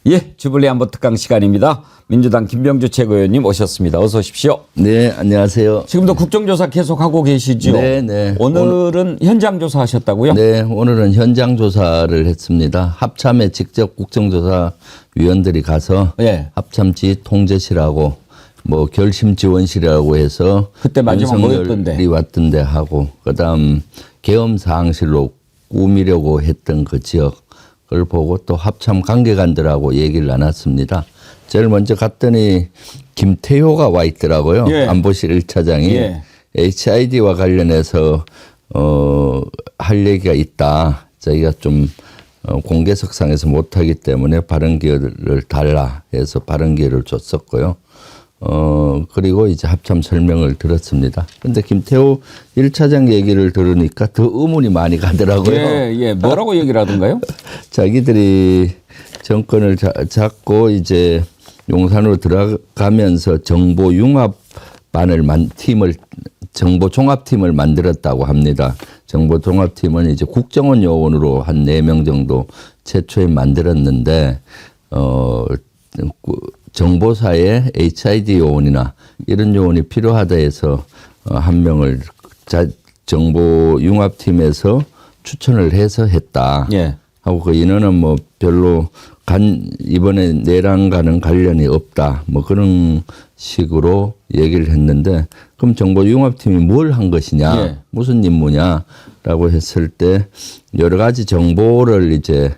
예, 주블리 안보 특강 시간입니다. 민주당 김병주 최고위원님 오셨습니다. 어서 오십시오. 네, 안녕하세요. 지금도 국정조사 계속하고 계시죠? 네, 네. 오늘은 현장 조사하셨다고요? 네, 오늘은 현장 조사를 했습니다. 합참에 직접 국정조사 위원들이 가서 예. 합참지 통제실하고 뭐 결심지원실이라고 해서 그때 마지막 뭐였던데? 윤석열이 왔던데 하고 그다음 계엄사항실로 꾸미려고 했던 그 지역을 보고 또 합참 관계관들하고 얘기를 나눴습니다. 제일 먼저 갔더니 김태효가 와 있더라고요. 예. 안보실 1차장이 예. HID와 관련해서 할 얘기가 있다. 저희가 좀 공개석상에서 못하기 때문에 발언 기회를 달라 해서 발언 기회를 줬었고요. 그리고 이제 합참 설명을 들었습니다. 근데 김태호 1차장 얘기를 들으니까 더 의문이 많이 가더라고요. 예. 뭐라고 얘기를 하던가요? 자기들이 정권을 잡고 이제 용산으로 들어가면서 정보종합팀을 만들었다고 합니다. 정보종합팀은 이제 국정원 요원으로 한 4명 정도 최초에 만들었는데 정보사에 HID 요원이나 이런 요원이 필요하다 해서 한 명을 정보융합팀에서 추천을 해서 했다. 예. 하고 그 인원은 뭐 별로 이번에 내란과는 관련이 없다. 뭐 그런 식으로 얘기를 했는데 그럼 정보융합팀이 뭘 한 것이냐, 예. 무슨 임무냐라고 했을 때 여러 가지 정보를 이제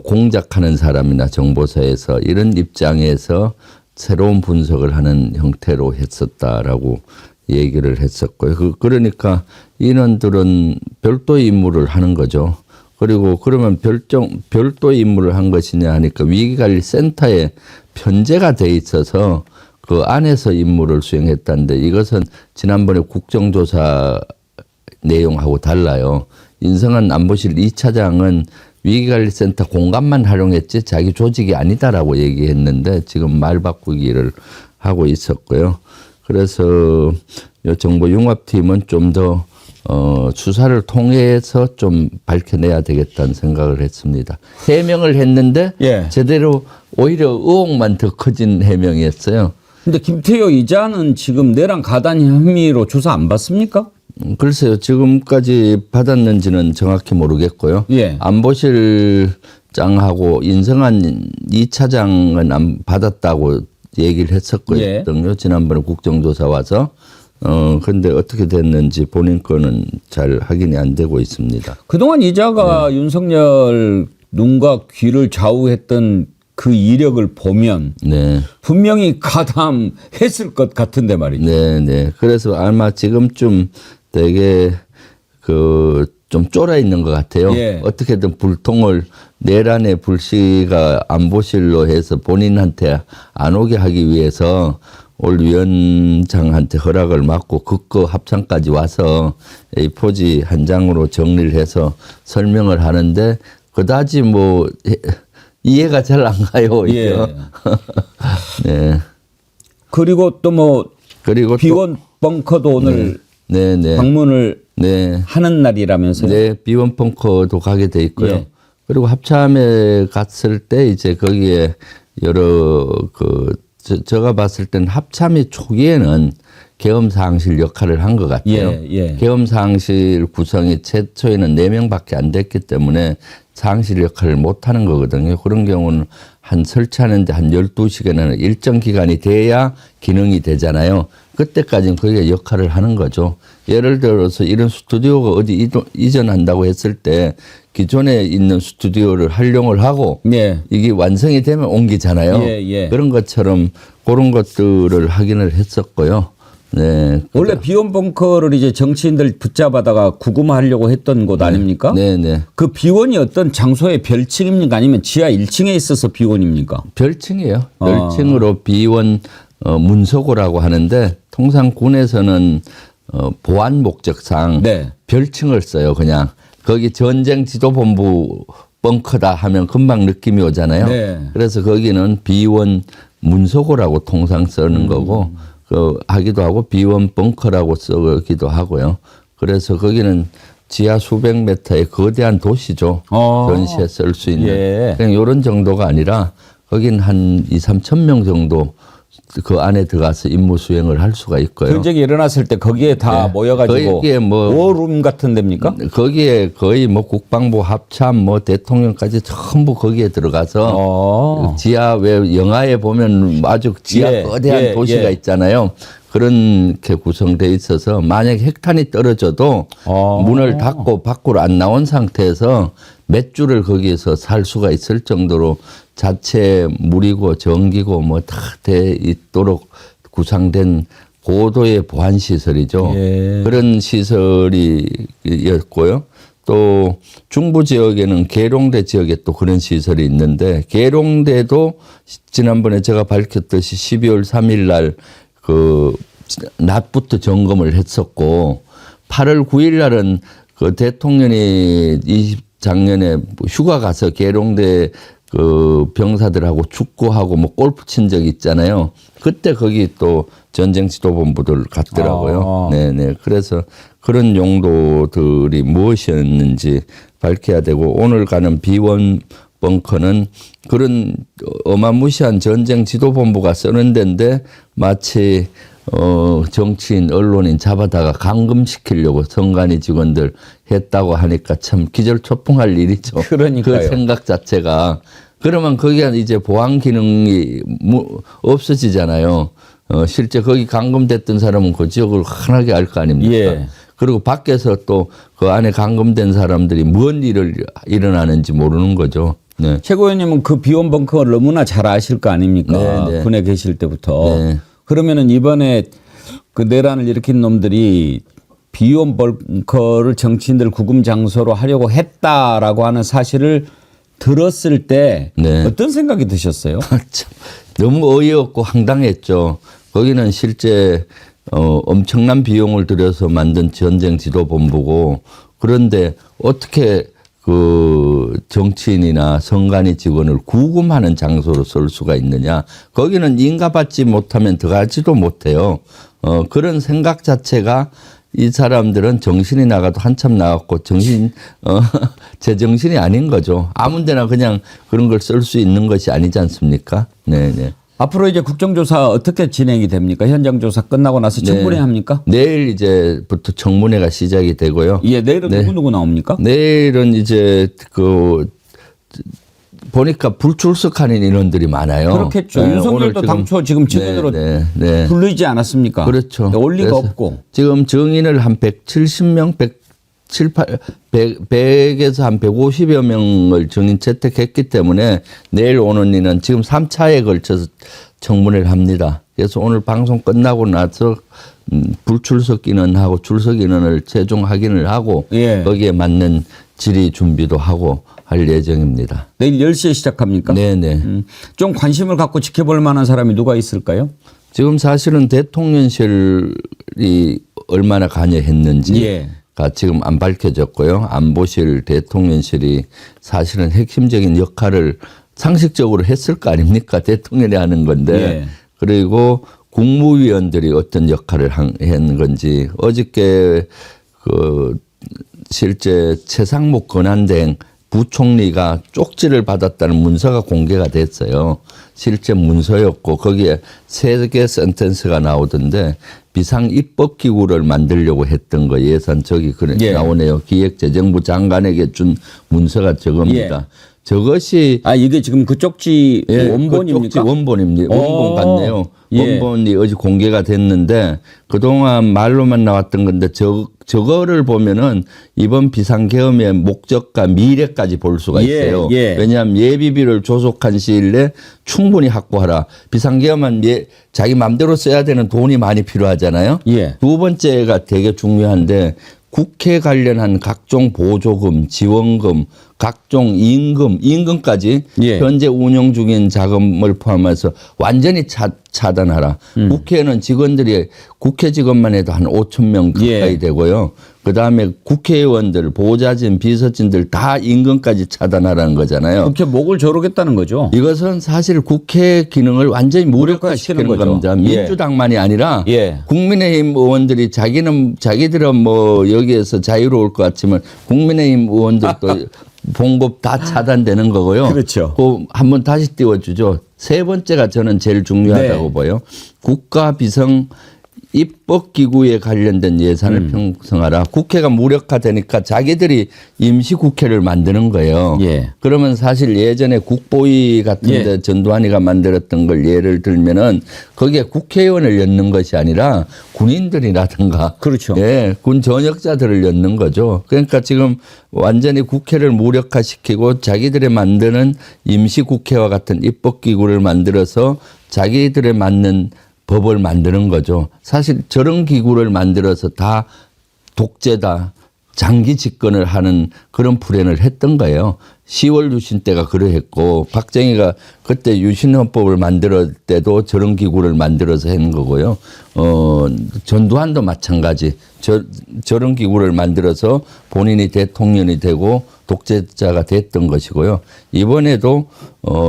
공작하는 사람이나 정보사에서 이런 입장에서 새로운 분석을 하는 형태로 했었다라고 얘기를 했었고요. 그러니까 인원들은 별도의 임무를 하는 거죠. 그리고 그러면 별도의 임무를 한 것이냐 하니까 위기관리센터에 편제가 돼 있어서 그 안에서 임무를 수행했다는데 이것은 지난번에 국정조사 내용하고 달라요. 인성한 안보실 2차장은 위기관리센터 공간만 활용했지 자기 조직이 아니다라고 얘기했는데 지금 말 바꾸기를 하고 있었고요. 그래서 이 정보융합팀은 좀 더 수사를 통해서 좀 밝혀내야 되겠다는 생각을 했습니다. 해명을 했는데 예. 제대로 오히려 의혹만 더 커진 해명이었어요. 근데 김태효 이자는 지금 내란 가단 혐의로 조사 안 받습니까? 글쎄요. 지금까지 받았는지는 정확히 모르겠고요. 예. 안보실장하고 인성한 2차장은 안 받았다고 얘기를 했었거든요. 예. 지난번에 국정조사 와서. 근데 어떻게 됐는지 본인 거는 잘 확인이 안 되고 있습니다. 그동안 이자가 윤석열 눈과 귀를 좌우했던 그 이력을 보면 네. 분명히 가담했을 것 같은데 말이죠. 네. 그래서 아마 지금쯤 되게 좀 쫄아 있는 것 같아요. 예. 어떻게든 불통을 내란의 불씨가 안보실로 해서 본인한테 안 오게 하기 위해서 올 위원장한테 허락을 받고 극거 합창까지 와서 A4지 한 장으로 정리를 해서 설명을 하는데 그다지 뭐 이해가 잘 안 가요. 예. 네. 그리고 또 뭐 그리고 비원 벙커도 오늘 네. 방문을 네. 하는 날이라면서요? 네, 비원 벙커도 가게 돼 있고요. 예. 그리고 합참에 갔을 때 이제 거기에 여러 제가 봤을 땐 합참이 초기에는 계엄사항실 역할을 한 것 같아요. 예. 계엄사항실 구성이 최초에는 4명밖에 안 됐기 때문에 사항실 역할을 못 하는 거거든요. 그런 경우는 설치하는데 한 12시간이나 일정 기간이 돼야 기능이 되잖아요. 그때까지는 거기가 역할을 하는 거죠. 예를 들어서 이런 스튜디오가 어디 이전한다고 했을 때 기존에 있는 스튜디오를 활용을 하고 예. 이게 완성이 되면 옮기잖아요. 예. 그런 것처럼 그런 것들을 확인을 했었고요. 네. 원래 비원 벙커를 이제 정치인들 붙잡아다가 구금하려고 했던 곳 아닙니까? 네. 그 비원이 어떤 장소의 별칭입니까? 아니면 지하 1층에 있어서 비원입니까? 별칭이에요. 별칭으로 비원 문서고라고 하는데 통상 군에서는 보안 목적상 네. 별칭을 써요. 그냥 거기 전쟁 지도본부 벙커다 하면 금방 느낌이 오잖아요. 네. 그래서 거기는 비원 문서고라고 통상 쓰는 거고 하기도 하고 비원 벙커라고 쓰기도 하고요. 그래서 거기는 지하 수백 미터의 거대한 도시죠. 전시에 쓸 수 있는. 예. 그냥 이런 정도가 아니라 거긴 한 2, 3천 명 정도 그 안에 들어가서 임무 수행을 할 수가 있고요. 전쟁이 일어났을 때 거기에 다 네. 모여가지고 거기에 뭐 워룸 같은 데입니까? 거기에 거의 뭐 국방부 합참 뭐 대통령까지 전부 거기에 들어가서 지하 왜 영화에 보면 아주 지하 예, 거대한 예, 도시가 예. 있잖아요. 그렇게 구성되어 있어서 만약에 핵탄이 떨어져도 문을 닫고 밖으로 안 나온 상태에서 몇 주를 거기에서 살 수가 있을 정도로 자체 물이고 전기고 뭐 다 돼 있도록 구상된 고도의 보안 시설이죠. 예. 그런 시설이었고요. 또 중부 지역에는 계룡대 지역에 또 그런 시설이 있는데 계룡대도 지난번에 제가 밝혔듯이 12월 3일 날 그 낮부터 점검을 했었고 8월 9일 날은 그 대통령이 작년에 휴가 가서 계룡대 그 병사들하고 축구하고 뭐 골프 친 적 있잖아요. 그때 거기 또 전쟁 지도본부들 갔더라고요. 네네. 그래서 그런 용도들이 무엇이었는지 밝혀야 되고 오늘 가는 비원 벙커는 그런 어마무시한 전쟁 지도본부가 쓰는 데인데 마치 정치인, 언론인 잡아다가 감금시키려고 선관위 직원들 했다고 하니까 참 기절초풍할 일이죠. 그러니까요. 그 생각 자체가. 그러면 거기에 이제 보안 기능이 없어지잖아요. 실제 거기 감금됐던 사람은 그 지역을 환하게 알 거 아닙니까? 예. 그리고 밖에서 또 그 안에 감금된 사람들이 뭔 일을 일어나는지 모르는 거죠. 네. 최고 의원님은 그 비원 벙커를 너무나 잘 아실 거 아닙니까? 네, 네. 군에 계실 때부터. 네. 그러면은 이번에 그 내란을 일으킨 놈들이 비원 벙커를 정치인들 구금 장소로 하려고 했다라고 하는 사실을 들었을 때 네. 어떤 생각이 드셨어요? 참, 너무 어이없고 황당했죠. 거기는 실제 엄청난 비용을 들여서 만든 전쟁 지도본부고 그런데 어떻게 그 정치인이나 선관위 직원을 구금하는 장소로 쓸 수가 있느냐. 거기는 인가받지 못하면 들어가지도 못해요. 그런 생각 자체가 이 사람들은 정신이 나가도 한참 나갔고 제정신이 아닌 거죠. 아무 데나 그냥 그런 걸 쓸 수 있는 것이 아니지 않습니까? 네네. 앞으로 이제 국정조사 어떻게 진행이 됩니까? 현장 조사 끝나고 나서 청문회 합니까? 내일 이제부터 청문회가 시작이 되고요. 예, 내일은 누구 나옵니까? 내일은 이제 보니까 불출석하는 인원들이 많아요. 그렇겠죠. 네, 윤석열도 당초 지금 증인으로 불리지 않았습니까? 그렇죠. 올리가 없고. 지금 증인을 한 170명, 100에서 한 150여 명을 증인 채택했기 때문에 내일 오는 이는 지금 3차에 걸쳐서 청문회를 합니다. 그래서 오늘 방송 끝나고 나서 불출석 인원하고 출석 인원을 최종 확인을 하고 예. 거기에 맞는 질의 준비도 하고 할 예정입니다. 내일 10시에 시작합니까? 네네. 좀 관심을 갖고 지켜볼 만한 사람이 누가 있을까요? 지금 사실은 대통령실이 얼마나 관여했는지 예. 지금 안 밝혀졌고요. 안보실, 대통령실이 사실은 핵심적인 역할을 상식적으로 했을 거 아닙니까? 대통령이 하는 건데. 예. 그리고 국무위원들이 어떤 역할을 한 건지 어저께 그 실제 최상목 권한대행 부총리가 쪽지를 받았다는 문서가 공개가 됐어요. 실제 문서였고 거기에 3개 센텐스가 나오던데 비상입법기구를 만들려고 했던 거 예산 저기 그래 예. 나오네요. 기획재정부 장관에게 준 문서가 저겁니다. 예. 저것이 이게 지금 그 쪽지 원본입니까? 그 쪽지 원본입니다. 원본 같네요. 예. 원본이 어제 공개가 됐는데 그동안 말로만 나왔던 건데 저거를 보면은 이번 비상계엄의 목적과 미래까지 볼 수가 있어요. 예. 왜냐하면 예비비를 조속한 시일 내에 충분히 확보하라. 비상계엄은 자기 마음대로 써야 되는 돈이 많이 필요하잖아요. 예. 두 번째가 되게 중요한데 국회 관련한 각종 보조금, 지원금, 각종 임금까지 예. 현재 운영 중인 자금을 포함해서 완전히 차단하라. 국회는 직원들이 국회 직원만 해도 한 5천 명 가까이 예. 되고요. 그다음에 국회의원들, 보좌진, 비서진들 다 임금까지 차단하라는 거잖아요. 국회 목을 조르겠다는 거죠. 이것은 사실 국회 기능을 완전히 무력화시키는 거죠. 겁니다. 예. 민주당만이 아니라 예. 국민의힘 의원들이 자기들은 뭐 여기에서 자유로울 것 같지만 국민의힘 의원들도 봉급 다 차단되는 거고요. 그렇죠. 그 한번 다시 띄워주죠. 세 번째가 저는 제일 중요하다고 네. 봐요. 국가 비상 입법기구에 관련된 예산을 편성하라. 국회가 무력화되니까 자기들이 임시국회를 만드는 거예요. 예. 그러면 사실 예전에 국보위 같은데 예. 전두환이가 만들었던 걸 예를 들면은 거기에 국회의원을 엮는 것이 아니라 군인들이라든가 그렇죠. 예, 군 전역자들을 엮는 거죠. 그러니까 지금 완전히 국회를 무력화시키고 자기들이 만드는 임시국회와 같은 입법기구를 만들어서 자기들에 맞는 법을 만드는 거죠. 사실 저런 기구를 만들어서 다 독재다, 장기 집권을 하는 그런 플랜을 했던 거예요. 10월 유신 때가 그러했고 박정희가 그때 유신헌법을 만들 때도 저런 기구를 만들어서 했는 거고요. 전두환도 마찬가지. 저런 기구를 만들어서 본인이 대통령이 되고 독재자가 됐던 것이고요. 이번에도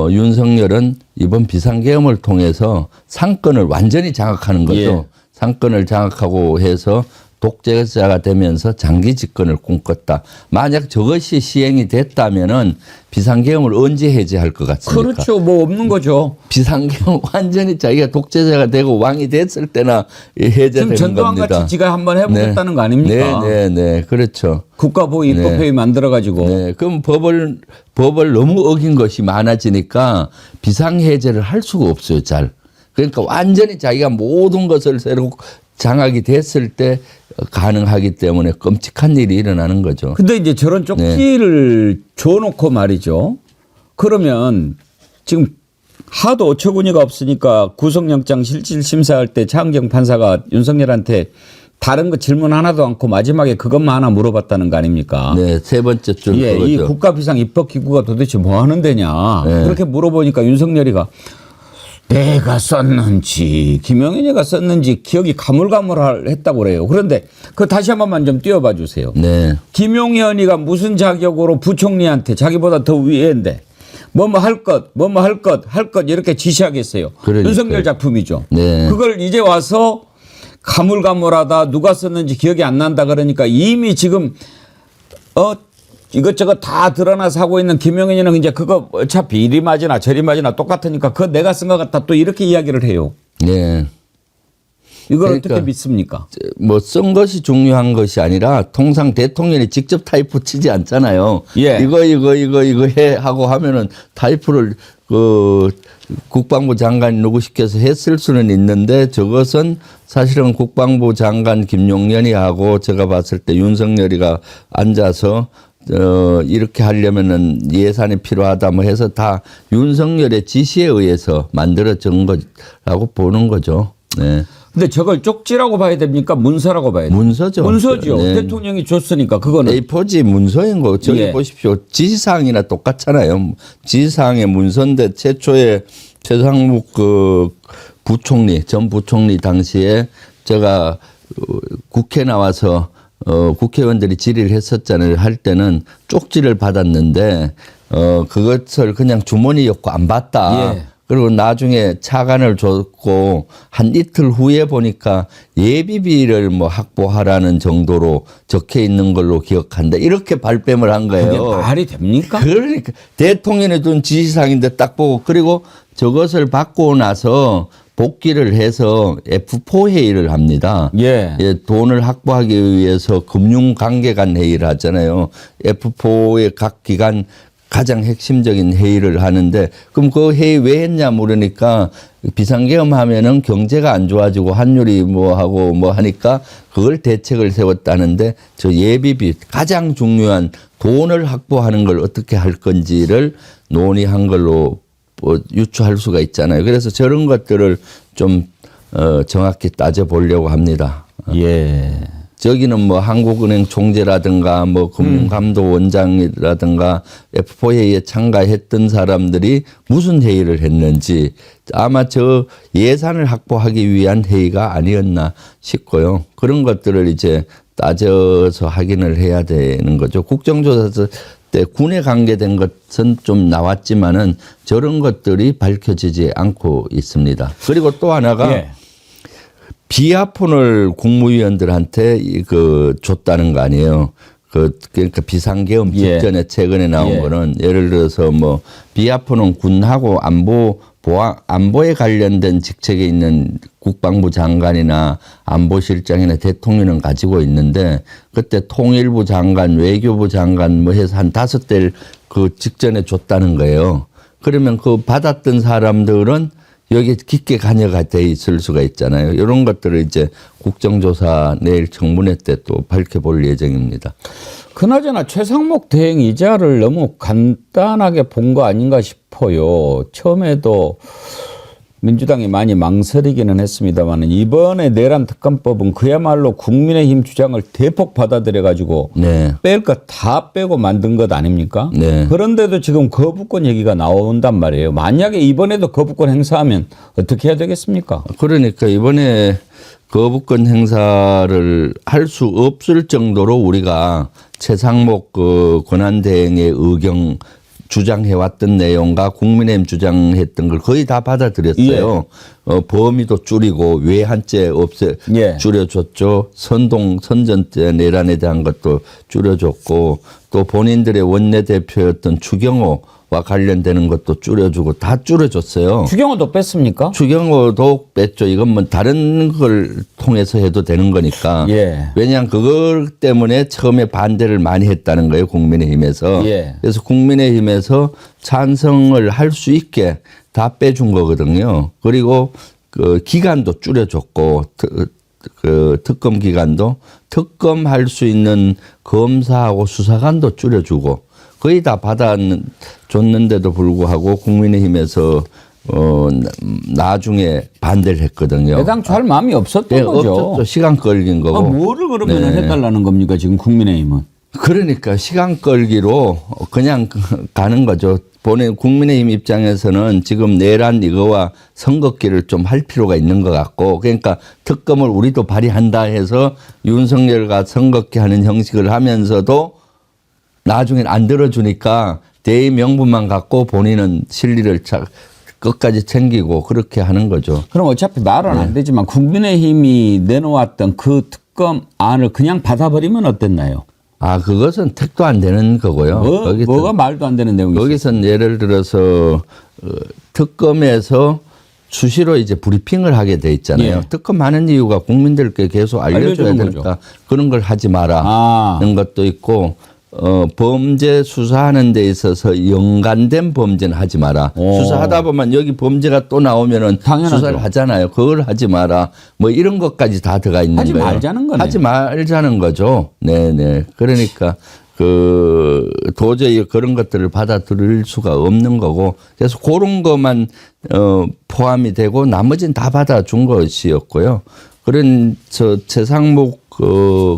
윤석열은 이번 비상계엄을 통해서 상권을 완전히 장악하는 거죠. 예. 상권을 장악하고 해서 독재자가 되면서 장기 집권을 꿈꿨다. 만약 저것이 시행이 됐다면은 비상계엄을 언제 해제할 것 같습니까? 그렇죠. 뭐 없는 거죠. 비상계엄 완전히 자기가 독재자가 되고 왕이 됐을 때나 해제되는 지금 전두환 겁니다. 같이 지가 한번 해보겠다는 거 아닙니까? 네, 그렇죠. 국가보위법회의 만들어가지고. 네, 그럼 법을 너무 어긴 것이 많아지니까 비상해제를 할 수가 없어요, 잘. 그러니까 완전히 자기가 모든 것을 새로 장악이 됐을 때 가능하기 때문에 끔찍한 일이 일어나는 거죠. 근데 이제 저런 쪽지를 줘놓고 말이죠. 그러면 지금 하도 어처구니가 없으니까 구속영장 실질심사할 때 차은경 판사가 윤석열한테 다른 거 질문 하나도 않고 마지막에 그것만 하나 물어봤다는 거 아닙니까? 네, 세 번째 줄 예, 이 그거죠. 국가비상입법기구가 도대체 뭐 하는 데냐. 네. 그렇게 물어보니까 윤석열이가 내가 썼는지 김영현이가 썼는지 기억이 가물가물했다고 그래요. 그런데 그거 다시 한 번만 좀 띄워봐 주세요. 네, 김용현이가 무슨 자격으로 부총리한테 자기보다 더 위인데 뭐뭐 할 것 이렇게 지시하겠어요. 그러니까요. 윤석열 작품이죠. 네. 그걸 이제 와서 가물가물하다 누가 썼는지 기억이 안 난다 그러니까 이미 지금 이것저것 다 드러나서 하고 있는 김용현이는 이제 그거 어차피 이리 맞으나 저리 맞으나 똑같으니까 그거 내가 쓴 것 같다 또 이렇게 이야기를 해요. 네. 이걸 그러니까 어떻게 믿습니까? 뭐 쓴 것이 중요한 것이 아니라 통상 대통령이 직접 타이프 치지 않잖아요. 예. 이거 해 하고 하면은 타이프를 국방부 장관이 누구 시켜서 했을 수는 있는데 저것은 사실은 국방부 장관 김용현이 하고 제가 봤을 때 윤석열이가 앉아서 이렇게 하려면은 예산이 필요하다 뭐 해서 다 윤석열의 지시에 의해서 만들어진 거라고 보는 거죠. 네. 근데 저걸 쪽지라고 봐야 됩니까? 문서라고 봐야 됩니까? 문서죠. 문서죠. 네. 대통령이 줬으니까 그거는. A4지 문서인 거. 저기 예. 보십시오. 지시사항이나 똑같잖아요. 지시사항의 문서인데 최초에 최상목 부총리, 전 부총리 당시에 제가 국회 나와서 국회의원들이 질의를 했었잖아요. 할 때는 쪽지를 받았는데 그것을 그냥 주머니 엮고 안 봤다. 예. 그리고 나중에 차관을 줬고 한 이틀 후에 보니까 예비비를 뭐 확보하라는 정도로 적혀 있는 걸로 기억한다. 이렇게 발뺌을 한 그게 거예요. 말이 됩니까? 그러니까 대통령이 준 지시사항인데 딱 보고 그리고 저것을 받고 나서 복귀를 해서 F4 회의를 합니다. 예. 돈을 확보하기 위해서 금융관계간 회의를 하잖아요. F4의 각 기관 가장 핵심적인 회의를 하는데 그럼 그 회의 왜 했냐 물으니까 비상계엄 하면은 경제가 안 좋아지고 환율이 뭐 하고 뭐 하니까 그걸 대책을 세웠다는데 저 예비비 가장 중요한 돈을 확보하는 걸 어떻게 할 건지를 논의한 걸로 유추할 수가 있잖아요. 그래서 저런 것들을 좀 정확히 따져보려고 합니다. 예. 저기는 뭐 한국은행 총재라든가 뭐 금융감독원장이라든가 F4 회의에 참가했던 사람들이 무슨 회의를 했는지 아마 저 예산을 확보하기 위한 회의가 아니었나 싶고요. 그런 것들을 이제 따져서 확인을 해야 되는 거죠. 국정조사 때 군에 관계된 것은 좀 나왔지만은 저런 것들이 밝혀지지 않고 있습니다. 그리고 또 하나가 예. 비아폰을 국무위원들한테 줬다는 거 아니에요. 그러니까 비상계엄 예. 직전에 최근에 나온 예. 거는 예를 들어서 뭐 비아프는 군하고 안보에 관련된 직책에 있는 국방부 장관이나 안보실장이나 대통령은 가지고 있는데 그때 통일부 장관, 외교부 장관 뭐 해서 한 5대 그 직전에 줬다는 거예요. 그러면 그 받았던 사람들은 여기에 깊게 관여가 돼 있을 수가 있잖아요. 이런 것들을 이제 국정조사 내일 청문회 때 또 밝혀볼 예정입니다. 그나저나 최상목 대행 이자를 너무 간단하게 본 거 아닌가 싶어요. 처음에도 민주당이 많이 망설이기는 했습니다만 이번에 내란 특검법은 그야말로 국민의힘 주장을 대폭 받아들여 가지고 네. 뺄 것 다 빼고 만든 것 아닙니까? 네. 그런데도 지금 거부권 얘기가 나온단 말이에요. 만약에 이번에도 거부권 행사하면 어떻게 해야 되겠습니까? 그러니까 이번에 거부권 행사를 할 수 없을 정도로 우리가 최상목 그 권한대행의 의경 주장해왔던 내용과 국민의힘 주장했던 걸 거의 다 받아들였어요. 범위도 줄이고 외환죄 예. 줄여줬죠. 선전죄 내란에 대한 것도 줄여줬고 또 본인들의 원내대표였던 추경호와 관련되는 것도 줄여주고 다 줄여줬어요. 추경호도 뺐습니까? 추경호도 뺐죠. 이건 뭐 다른 걸 통해서 해도 되는 거니까. 예. 왜냐하면 그것 때문에 처음에 반대를 많이 했다는 거예요. 국민의힘에서. 예. 그래서 국민의힘에서 찬성을 할 수 있게 다 빼준 거거든요. 그리고 그 기간도 줄여줬고 그 특검 기간도 특검할 수 있는 검사하고 수사관도 줄여주고 거의 다 받아줬는데도 불구하고 국민의힘에서 나중에 반대를 했거든요. 애당초 할 마음이 없었던 네, 거죠. 없었죠. 시간 끌긴 거고. 뭐를 그러면 네. 해달라는 겁니까 지금 국민의힘은? 그러니까 시간 끌기로 그냥 가는 거죠. 국민의힘 입장에서는 지금 내란 이거와 선긋기를 좀 할 필요가 있는 것 같고 그러니까 특검을 우리도 발의한다 해서 윤석열과 선긋기 하는 형식을 하면서도 나중엔 안 들어주니까 대의 명분만 갖고 본인은 실리를 끝까지 챙기고 그렇게 하는 거죠. 그럼 어차피 말은 안 되지만 국민의힘이 내놓았던 그 특검 안을 그냥 받아버리면 어땠나요? 아, 그것은 택도 안 되는 거고요. 뭐가 말도 안 되는 내용이 있어요? 여기선 예를 들어서 특검에서 수시로 이제 브리핑을 하게 돼 있잖아요. 예. 특검하는 이유가 국민들께 계속 알려줘야 알려주는 되니까 거죠. 그런 걸 하지 마라는 것도 있고 범죄 수사하는 데 있어서 연관된 범죄는 하지 마라. 수사하다 보면 여기 범죄가 또 나오면은 당연하죠. 수사를 하잖아요. 그걸 하지 마라. 뭐 이런 것까지 다 들어가 있는 하지 거예요. 말자는 거네요. 하지 말자는 거죠. 네네. 그러니까 도저히 그런 것들을 받아들일 수가 없는 거고 그래서 그런 것만 포함이 되고 나머지는 다 받아준 것이었고요. 그런 최상목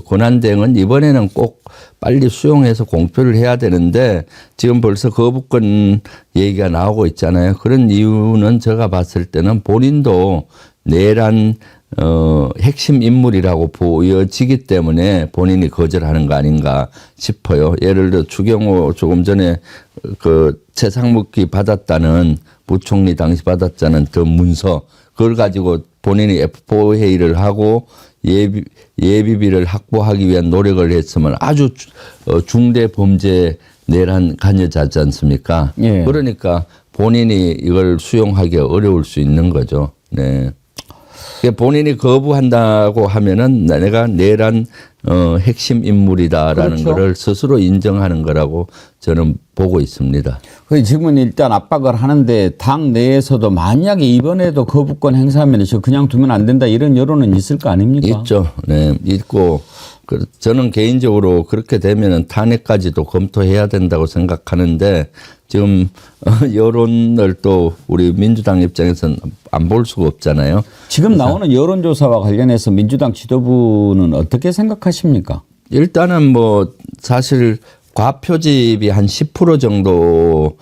권한대행은 이번에는 꼭 빨리 수용해서 공표를 해야 되는데 지금 벌써 거부권 얘기가 나오고 있잖아요. 그런 이유는 제가 봤을 때는 본인도 내란 핵심 인물이라고 보여지기 때문에 본인이 거절하는 거 아닌가 싶어요. 예를 들어 추경호 조금 전에 그 최상목이 받았다는 부총리 당시 받았다는 그 문서 그걸 가지고 본인이 F4 회의를 하고 예비비를 확보하기 위한 노력을 했으면 아주 중대 범죄 내란 관여자지 않습니까? 예. 그러니까 본인이 이걸 수용하기 어려울 수 있는 거죠. 네. 본인이 거부한다고 하면은 내가 내란 핵심 인물이다라는 그렇죠. 거를 스스로 인정하는 거라고 저는 보고 있습니다. 지금은 일단 압박을 하는데 당 내에서도 만약에 이번에도 거부권 행사하면 그냥 두면 안 된다 이런 여론은 있을 거 아닙니까? 있죠. 네, 있고 저는 개인적으로 그렇게 되면은 탄핵까지도 검토해야 된다고 생각하는데 지금 여론을 또 우리 민주당 입장에서는 안 볼 수가 없잖아요. 지금 나오는 여론조사와 관련해서 민주당 지도부는 어떻게 생각하십니까? 일단은 뭐 사실 과표집이 한 10% 정도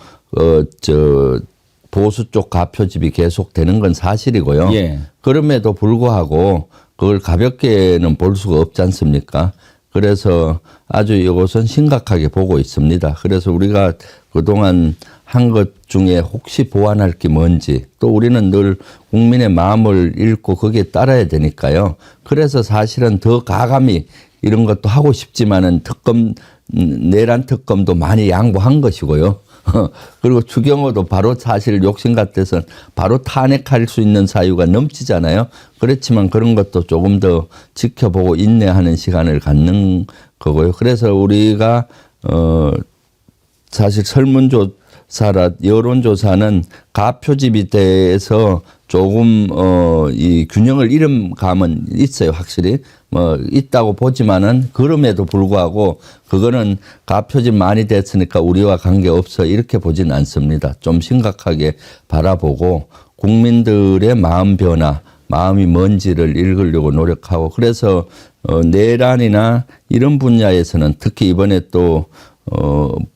보수 쪽 과표집이 계속되는 건 사실이고요. 예. 그럼에도 불구하고 그걸 가볍게는 볼 수가 없지 않습니까? 그래서 아주 이것은 심각하게 보고 있습니다. 그래서 우리가 그동안 한 것 중에 혹시 보완할 게 뭔지 또 우리는 늘 국민의 마음을 읽고 거기에 따라야 되니까요. 그래서 사실은 더 가감히 이런 것도 하고 싶지만은 내란 특검도 많이 양보한 것이고요. 그리고 추경호도 바로 사실 욕심 같아서 바로 탄핵할 수 있는 사유가 넘치잖아요. 그렇지만 그런 것도 조금 더 지켜보고 인내하는 시간을 갖는 거고요. 그래서 우리가 사실 설문조사라 여론조사는 가표집에 대해서 조금 이 균형을 잃은 감은 있어요, 확실히. 있다고 보지만은 그럼에도 불구하고 그거는 가표집 많이 됐으니까 우리와 관계없어 이렇게 보진 않습니다. 좀 심각하게 바라보고 국민들의 마음 변화, 마음이 뭔지를 읽으려고 노력하고 그래서 내란이나 이런 분야에서는 특히 이번에 또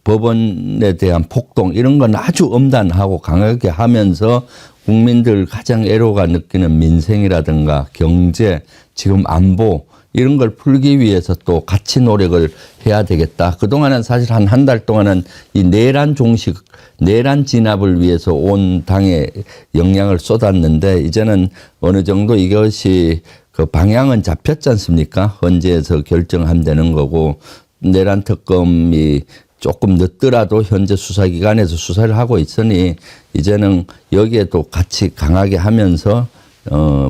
법원에 대한 폭동 이런 건 아주 엄단하고 강하게 하면서 국민들 가장 애로가 느끼는 민생이라든가 경제, 지금 안보 이런 걸 풀기 위해서 또 같이 노력을 해야 되겠다. 그동안은 사실 한 달 동안은 이 내란 종식, 내란 진압을 위해서 온 당에 영향을 쏟았는데 이제는 어느 정도 이것이 그 방향은 잡혔지 않습니까? 헌재에서 결정하면 되는 거고 내란 특검이 조금 늦더라도 현재 수사기관에서 수사를 하고 있으니 이제는 여기에도 같이 강하게 하면서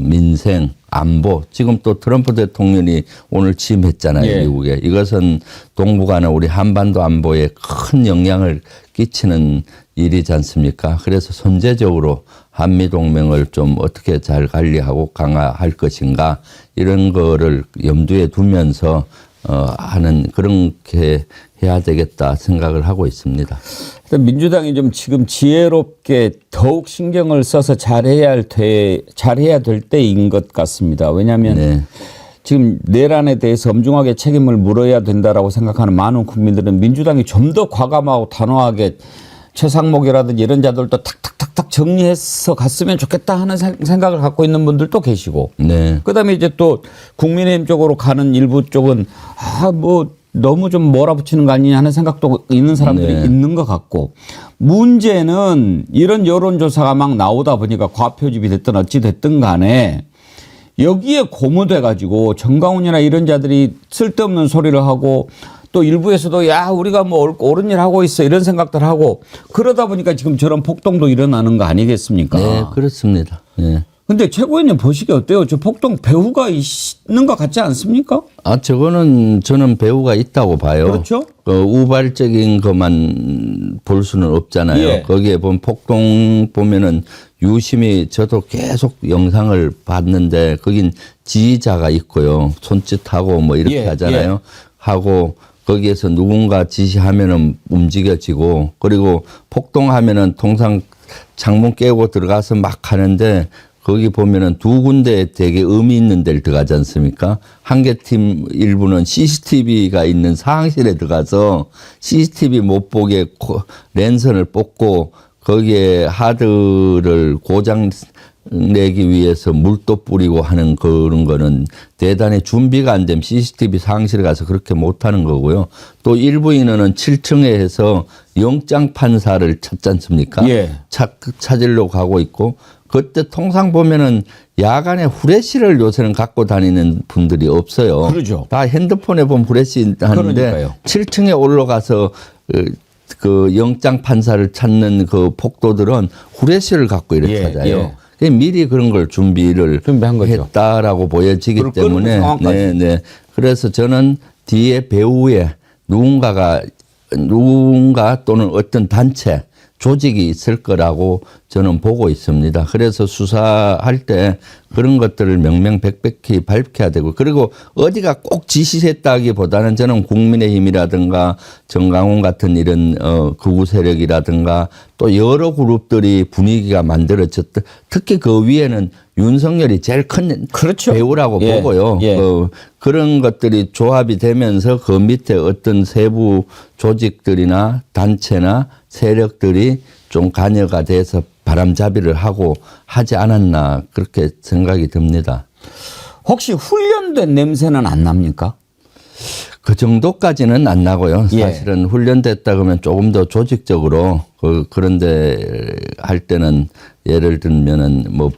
민생, 안보, 지금 또 트럼프 대통령이 오늘 취임했잖아요, 예. 미국에. 이것은 동북아나 우리 한반도 안보에 큰 영향을 끼치는 일이지 않습니까? 그래서 선제적으로 한미동맹을 좀 어떻게 잘 관리하고 강화할 것인가 이런 거를 염두에 두면서 하는 그렇게 해야 되겠다 생각을 하고 있습니다. 민주당이 좀 지금 지혜롭게 더욱 신경을 써서 잘해야 될 때인 것 같습니다. 왜냐하면 네. 지금 내란에 대해서 엄중하게 책임을 물어야 된다라고 생각하는 많은 국민들은 민주당이 좀 더 과감하고 단호하게 최상목이라든지 이런 자들도 탁탁탁탁 정리해서 갔으면 좋겠다 하는 생각을 갖고 있는 분들도 계시고 네. 그다음에 이제 또 국민의힘 쪽으로 가는 일부 쪽은 너무 좀 몰아붙이는 거 아니냐 하는 생각도 있는 사람들이 네. 있는 것 같고 문제는 이런 여론조사가 막 나오다 보니까 과표집이 됐든 어찌 됐든 간에 여기에 고무돼 가지고 정강훈이나 이런 자들이 쓸데없는 소리를 하고 또 일부에서도 야 우리가 뭐 옳은 일 하고 있어 이런 생각들 하고 그러다 보니까 지금 저런 폭동도 일어나는 거 아니겠습니까? 네, 그렇습니다. 네. 근데 최고위원님 보시기 어때요? 저 폭동 배후가 있는 것 같지 않습니까? 저거는 저는 배후가 있다고 봐요. 그렇죠. 우발적인 것만 볼 수는 없잖아요. 예. 거기에 보면 폭동 보면은 유심히 저도 계속 영상을 봤는데 거긴 지휘자가 있고요. 손짓하고 뭐 이렇게 예, 하잖아요. 예. 하고 거기에서 누군가 지시하면은 움직여지고 그리고 폭동하면은 통상 창문 깨고 들어가서 막 하는데 거기 보면은 두 군데 되게 의미 있는 데를 들어가지 않습니까? 한 개 팀 일부는 CCTV가 있는 상황실에 들어가서 CCTV 못 보게 랜선을 뽑고 거기에 하드를 고장 내기 위해서 물도 뿌리고 하는 그런 거는 대단히 준비가 안 되면 CCTV 상실에 가서 그렇게 못 하는 거고요. 또 일부 인원은 7층에 해서 영장 판사를 찾지 않습니까? 예. 찾으려고 가고 있고 그때 통상 보면은 야간에 후레쉬를 요새는 갖고 다니는 분들이 없어요. 그러죠. 다 핸드폰에 보면 후레쉬 하는데 그러니까요. 7층에 올라가서 그 영장 판사를 찾는 그 폭도들은 후레쉬를 갖고 이렇게 예, 하잖아요. 미리 그런 걸 준비를 준비한 거죠. 했다라고 보여지기 그걸 끄는 때문에 상황까지. 네. 그래서 저는 뒤에 배후에 누군가 또는 어떤 단체 조직이 있을 거라고 저는 보고 있습니다. 그래서 수사할 때 그런 것들을 명명백백히 밝혀야 되고 그리고 어디가 꼭 지시했다기보다는 저는 국민의힘이라든가 정강훈 같은 이런 극우 세력이라든가 또 여러 그룹들이 분위기가 만들어졌다. 특히 그 위에는 윤석열이 제일 큰 그렇죠. 배우라고 예, 보고요. 예. 그런 것들이 조합이 되면서 그 밑에 어떤 세부 조직들이나 단체나 세력들이 좀 관여가 돼서 바람잡이를 하고 하지 않았나 그렇게 생각이 듭니다. 혹시 훈련된 냄새는 안 납니까? 그 정도까지는 안 나고요. 예. 사실은 훈련됐다 그러면 조금 더 조직적으로 그런데 할 때는 예를 들면은 뭐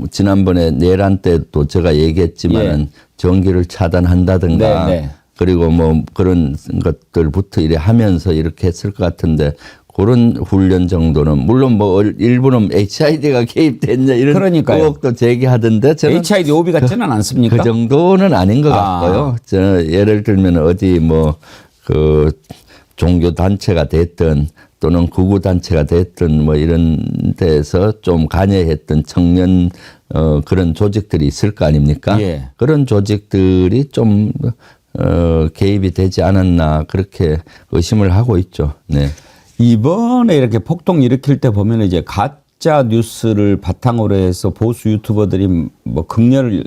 지난번에 내란 때도 제가 얘기했지만은 예. 전기를 차단한다든가 네, 네. 그리고 뭐 그런 것들부터 이래 하면서 이렇게 했을 것 같은데 그런 훈련 정도는 물론 뭐 일부는 HID가 개입됐냐 이런 그러니까요. 의혹도 제기하던데 저는 HID 오비 같지는 않습니까? 그 정도는 아닌 것 같고요. 저 예를 들면 어디 뭐 그 종교 단체가 됐든 또는 극우 단체가 됐든 뭐 이런 데서 좀 관여했던 청년 그런 조직들이 있을 거 아닙니까? 예. 그런 조직들이 좀 개입이 되지 않았나 그렇게 의심을 하고 있죠. 네. 이번에 이렇게 폭동 일으킬 때 보면 이제 가짜 뉴스를 바탕으로 해서 보수 유튜버들이 뭐 극렬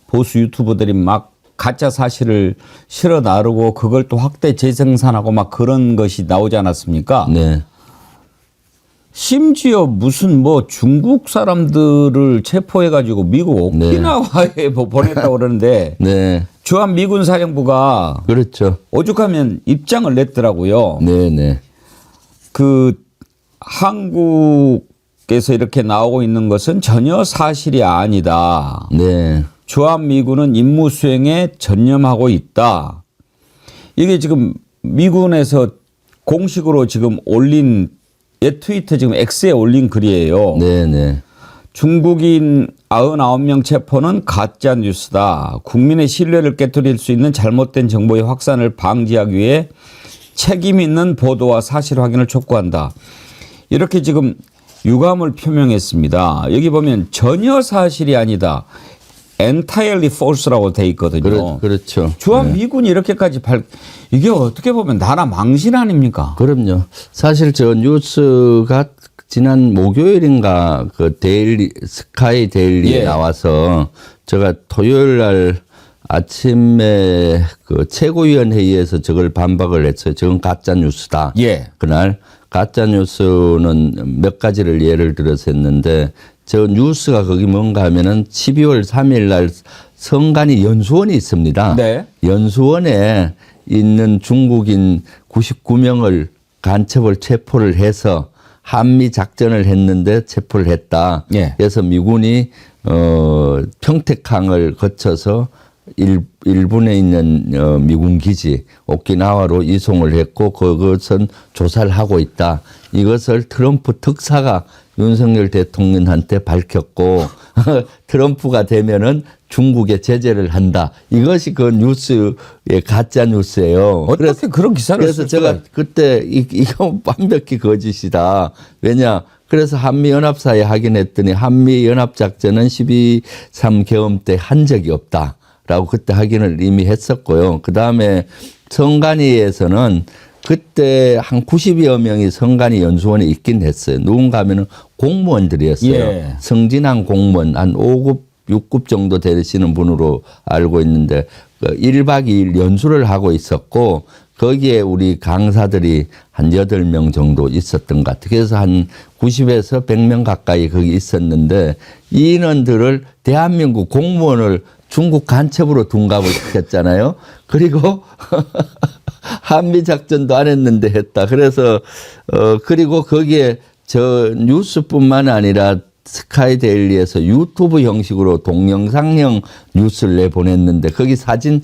보수 유튜버들이 막 가짜 사실을 실어 나르고 그걸 또 확대 재생산하고 막 그런 것이 나오지 않았습니까? 네. 심지어 무슨 뭐 중국 사람들을 체포해가지고 미국 오키나와에 보냈다고 그러는데 네. 주한 미군 사령부가 그렇죠. 오죽하면 입장을 냈더라고요. 네, 네. 그 한국에서 이렇게 나오고 있는 것은 전혀 사실이 아니다. 네. 주한미군은 임무 수행에 전념하고 있다. 이게 지금 미군에서 공식으로 지금 올린 옛 트위터 지금 X에 올린 글이에요. 네, 네. 중국인 99명 체포는 가짜 뉴스다. 국민의 신뢰를 깨뜨릴 수 있는 잘못된 정보의 확산을 방지하기 위해 책임 있는 보도와 사실 확인을 촉구한다. 이렇게 지금 유감을 표명했습니다. 여기 보면 전혀 사실이 아니다. entirely false라고 돼 있거든요. 그렇죠. 주한 미군이 이렇게까지 이게 어떻게 보면 나라 망신 아닙니까? 그럼요. 사실 저 뉴스가 지난 목요일인가 그 스카이 데일리에 예. 나와서 제가 토요일 날 아침에 그 최고위원회의에서 저걸 반박을 했어요. 저건 가짜 뉴스다. 예. 그날 가짜 뉴스는 몇 가지를 예를 들어서 했는데 저 뉴스가 거기 뭔가 하면은 12월 3일 날 성간이 연수원이 있습니다. 네. 연수원에 있는 중국인 99명을 간첩을 체포를 해서 한미 작전을 했는데 체포를 했다. 예. 그래서 미군이 평택항을 거쳐서 일본에 있는 미군 기지 오키나와로 이송을 했고 그것은 조사를 하고 있다. 이것을 트럼프 특사가 윤석열 대통령한테 밝혔고 트럼프가 되면은 중국에 제재를 한다. 이것이 그 뉴스의 가짜 뉴스예요. 어떻게 그런 기사를 그래서 제가 그때 이거 완벽히 거짓이다. 왜냐? 그래서 한미연합사에 확인했더니 한미연합작전은 12.3 계엄 때 한 적이 없다. 라고 그때 확인을 이미 했었고요. 그 다음에 성간이에서는 그때 한 90여 명이 성간이 연수원에 있긴 했어요. 누군가 하면은 공무원들이었어요. 예. 성진한 공무원 한 5급, 6급 정도 되시는 분으로 알고 있는데 1박 2일 연수를 하고 있었고 거기에 우리 강사들이 한 8명 정도 있었던 것 같아요. 그래서 한 90에서 100명 가까이 거기 있었는데 이 인원들을 대한민국 공무원을 중국 간첩으로 둔갑을 시켰잖아요. 그리고 한미 작전도 안 했는데 했다. 그래서 그리고 거기에 저 뉴스뿐만 아니라 스카이 데일리에서 유튜브 형식으로 동영상형 뉴스를 내보냈는데 거기 사진을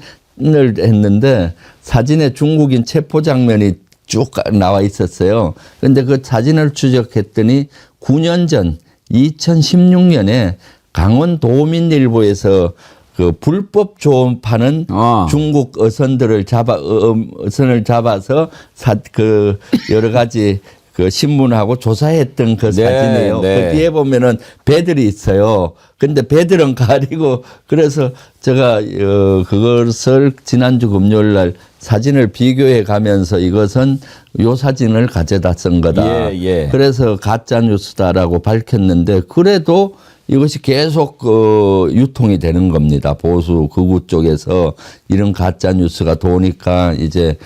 했는데 사진에 중국인 체포 장면이 쭉 나와 있었어요. 그런데 그 사진을 추적했더니 9년 전 2016년에 강원 도민일보에서 그 불법 조업하는 중국 어선들을 어선을 잡아서 그 여러 가지 그 신문하고 조사했던 그 사진이에요. 네. 그 뒤에 보면은 배들이 있어요. 근데 배들은 가리고 그래서 제가 그것을 지난주 금요일 날 사진을 비교해 가면서 이것은 요 사진을 가져다 쓴 거다. 예. 그래서 가짜 뉴스다라고 밝혔는데 그래도 이것이 계속 유통이 되는 겁니다. 보수 극우 쪽에서 이런 가짜 뉴스가 도니까 이제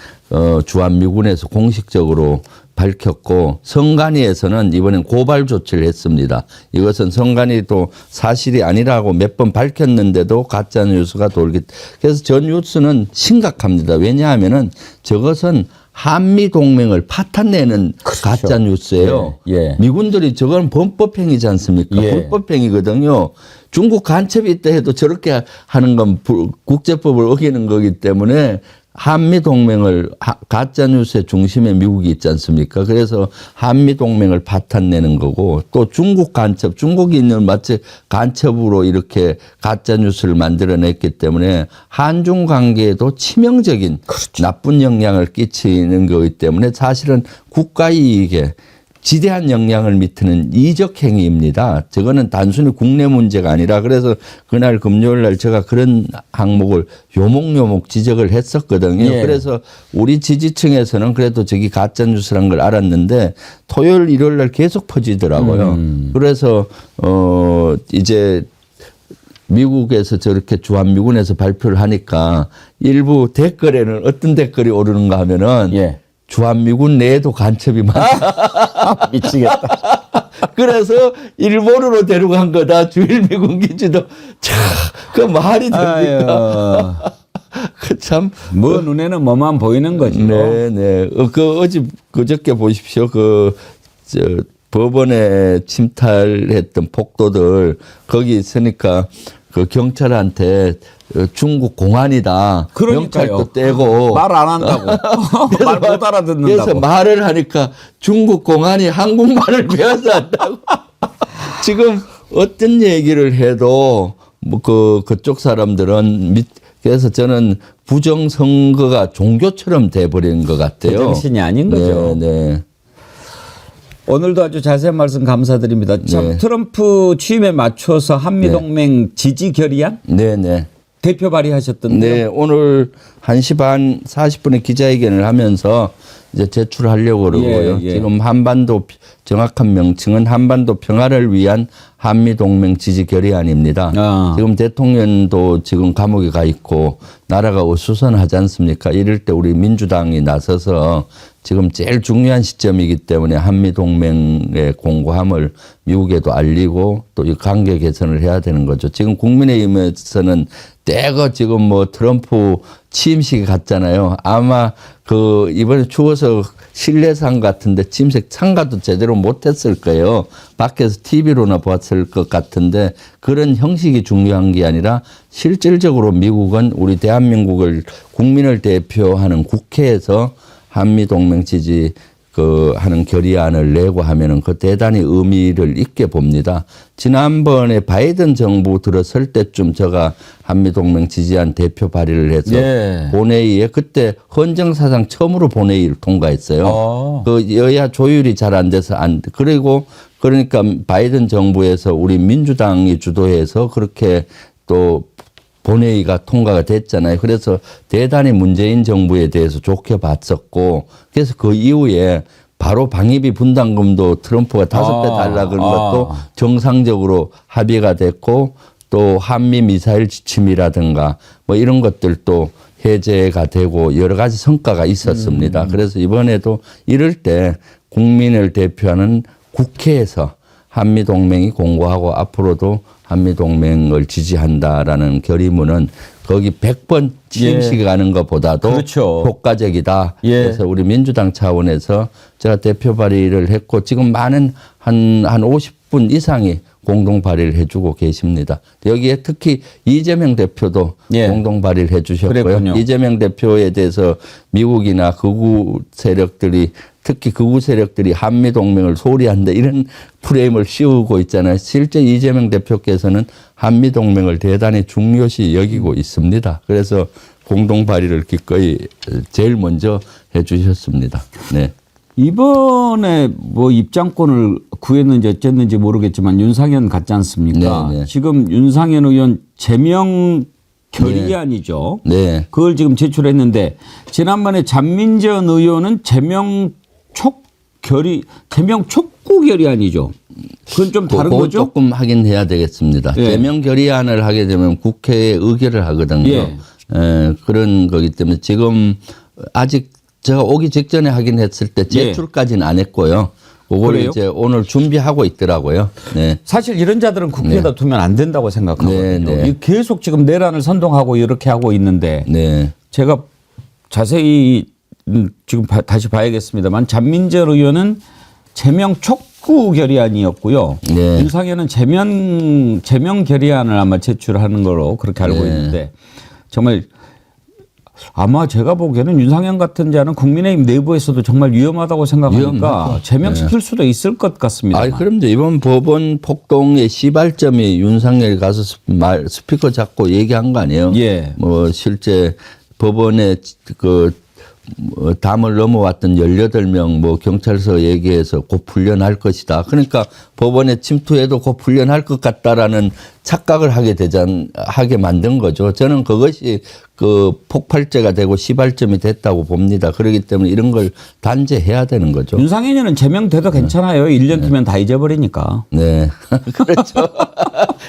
주한미군에서 공식적으로 밝혔고 성간이에서는 이번엔 고발 조치를 했습니다. 이것은 성간이도 사실이 아니라고 몇 번 밝혔는데도 가짜 뉴스가 돌기. 그래서 저 뉴스는 심각합니다. 왜냐하면은 저것은 한미 동맹을 파탄내는 그렇죠. 가짜 뉴스예요. 예. 미군들이 저건 범법행위지 않습니까? 예. 불법행위거든요. 중국 간첩이 있다 해도 저렇게 하는 건 국제법을 어기는 거기 때문에 한미 동맹을 가짜 뉴스의 중심에 미국이 있지 않습니까? 그래서 한미 동맹을 파탄내는 거고 또 중국 간첩, 중국인을 마치 간첩으로 이렇게 가짜 뉴스를 만들어냈기 때문에 한중 관계에도 치명적인 나쁜 영향을 끼치는 거기 때문에 사실은 국가 이익에 지대한 영향을 미치는 이적 행위입니다. 저거는 단순히 국내 문제가 아니라 그래서 그날 금요일 날 제가 그런 항목을 요목요목 지적을 했었거든요. 예. 그래서 우리 지지층에서는 그래도 저기 가짜 뉴스란 걸 알았는데 토요일 일요일 날 계속 퍼지더라고요. 그래서 이제 미국에서 저렇게 주한미군에서 발표를 하니까 일부 댓글에는 어떤 댓글이 오르는가 하면은 예. 주한미군 내에도 간첩이 많다. 미치겠다. 그래서 일본으로 데려간 거다. 주일미군 기지도 그 말이 됩니까? 그 참. 뭐 눈에는 뭐만 보이는 거지. 네네. 그저께 보십시오. 법원에 침탈했던 폭도들 거기 있으니까 그 경찰한테 중국 공안이다. 그러니까요. 명찰도 떼고 말 안 한다고. 말 못 알아듣는다고. 그래서 말을 하니까 중국 공안이 한국말을 배워서 한다고. 지금 어떤 얘기를 해도 뭐 그쪽 사람들은 그래서 저는 부정선거가 종교처럼 돼버린 것 같아요. 제정신이 아닌 거죠. 네. 오늘도 아주 자세한 말씀 감사드립니다. 참 네. 트럼프 취임에 맞춰서 한미동맹 지지 결의안 네네. 대표 발의하셨던데요. 네, 오늘 1시 반 40분에 기자회견을 하면서 이제 제출하려고 그러고요. 예. 지금 한반도 정확한 명칭은 한반도 평화를 위한 한미동맹 지지 결의안입니다. 지금 대통령도 지금 감옥에 가 있고 나라가 어수선하지 않습니까? 이럴 때 우리 민주당이 나서서 지금 제일 중요한 시점이기 때문에 한미동맹의 공고함을 미국에도 알리고 또 이 관계 개선을 해야 되는 거죠. 지금 국민의힘에서는 대거 지금 뭐 트럼프 취임식이 갔잖아요. 아마 이번에 추워서 실내상 같은데 취임식 참가도 제대로 못했을 거예요. 밖에서 TV로나 봤을 것 같은데 그런 형식이 중요한 게 아니라 실질적으로 미국은 우리 대한민국을 국민을 대표하는 국회에서 한미동맹 지지 하는 결의안을 내고 하면은 그 대단히 의미를 있게 봅니다. 지난번에 바이든 정부 들어설 때쯤 제가 한미동맹 지지안 대표 발의를 해서 본회의에 그때 헌정사상 처음으로 본회의를 통과했어요. 그 여야 조율이 잘 안 돼서 그리고 그러니까 바이든 정부에서 우리 민주당이 주도해서 그렇게 또 본회의가 통과가 됐잖아요. 그래서 대단히 문재인 정부에 대해서 좋게 봤었고 그래서 그 이후에 바로 방위비 분담금도 트럼프가 5배 달라 그런 것도 정상적으로 합의가 됐고 또 한미 미사일 지침이라든가 뭐 이런 것들도 해제가 되고 여러 가지 성과가 있었습니다. 그래서 이번에도 이럴 때 국민을 대표하는 국회에서 한미동맹이 공고하고 앞으로도 한미동맹을 지지한다라는 결의문은 거기 100번 취임식에 가는 것보다도 그렇죠. 효과적이다. 그래서 우리 민주당 차원에서 제가 대표 발의를 했고 지금 많은 한 50분 이상이 공동 발의를 해주고 계십니다. 여기에 특히 이재명 대표도 공동 발의를 해주셨고요. 그랬군요. 이재명 대표에 대해서 미국이나 극우 세력들이 특히 극우 세력들이 한미동맹을 소홀히 한다 이런 프레임을 씌우고 있잖아요. 실제 이재명 대표께서는 한미동맹을 대단히 중요시 여기고 있습니다. 그래서 공동 발의를 기꺼이 제일 먼저 해 주셨습니다. 네. 이번에 뭐 입장권을 구했는지 어쨌는지 모르겠지만 윤상현 같지 않습니까? 네. 지금 윤상현 의원 제명 결의안이죠. 네. 그걸 지금 제출했는데 지난번에 잔민전 의원은 제명 촉구 결의안이죠. 그건 좀 다른 거죠? 조금 확인해야 되겠습니다. 제명 결의안을 하게 되면 국회에 의결을 하거든요. 그런 거기 때문에 지금 아직 제가 오기 직전에 확인했을 때 제출까지는 안 했고요. 그걸 이제 오늘 준비하고 있더라고요. 네. 사실 이런 자들은 국회에다 두면 안 된다고 생각하거든요. 계속 지금 내란을 선동하고 이렇게 하고 있는데 제가 자세히 지금 다시 봐야겠습니다만 잔민절 의원은 제명 촉구 결의안이었고요. 윤상현은 제명 결의안을 아마 제출하는 걸로 그렇게 알고 있는데 정말 아마 제가 보기에는 윤상현 같은 자는 국민의힘 내부에서도 정말 위험하다고 생각하니까 위험하죠. 제명시킬 수도 있을 것 같습니다. 아니, 그런데 이번 법원 폭동의 시발점이 윤석열이 가서 스피커 잡고 얘기한 거 아니에요? 예. 뭐 실제 법원에 그 담을 넘어왔던 18명 뭐 경찰서 얘기해서 곧 풀려날 것이다. 그러니까 법원에 침투해도 곧 풀려날 것 같다라는 착각을 하게 만든 거죠. 저는 그것이 그 폭발제가 되고 시발점이 됐다고 봅니다. 그렇기 때문에 이런 걸 단죄해야 되는 거죠. 윤상현이는 제명돼도 괜찮아요. 1년 뒤면 다 잊어버리니까. 네. 그렇죠.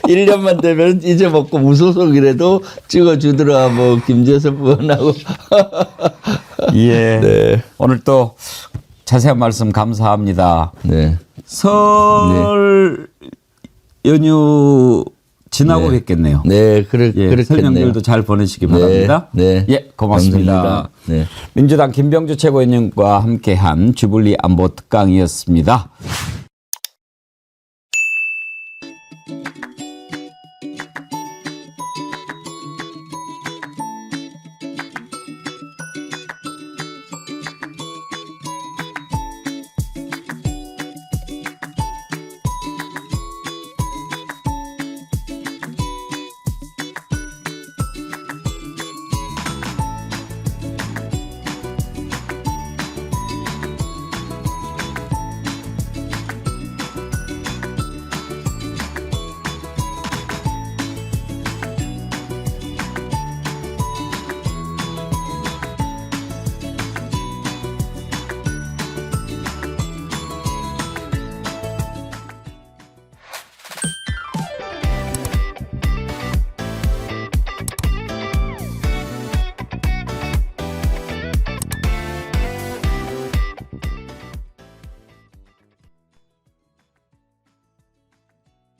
1년만 되면 잊어먹고 무소속이라도 찍어주더라. 뭐 김재섭 의원하고. 예. 네. 오늘 또 자세한 말씀 감사합니다. 네. 설 연휴 지나고 네. 뵙겠네요. 네, 예, 그렇겠네요. 설명들도 잘 보내시기 바랍니다. 네. 예, 고맙습니다. 감사합니다. 네. 민주당 김병주 최고위원과 함께한 주불리 안보 특강이었습니다.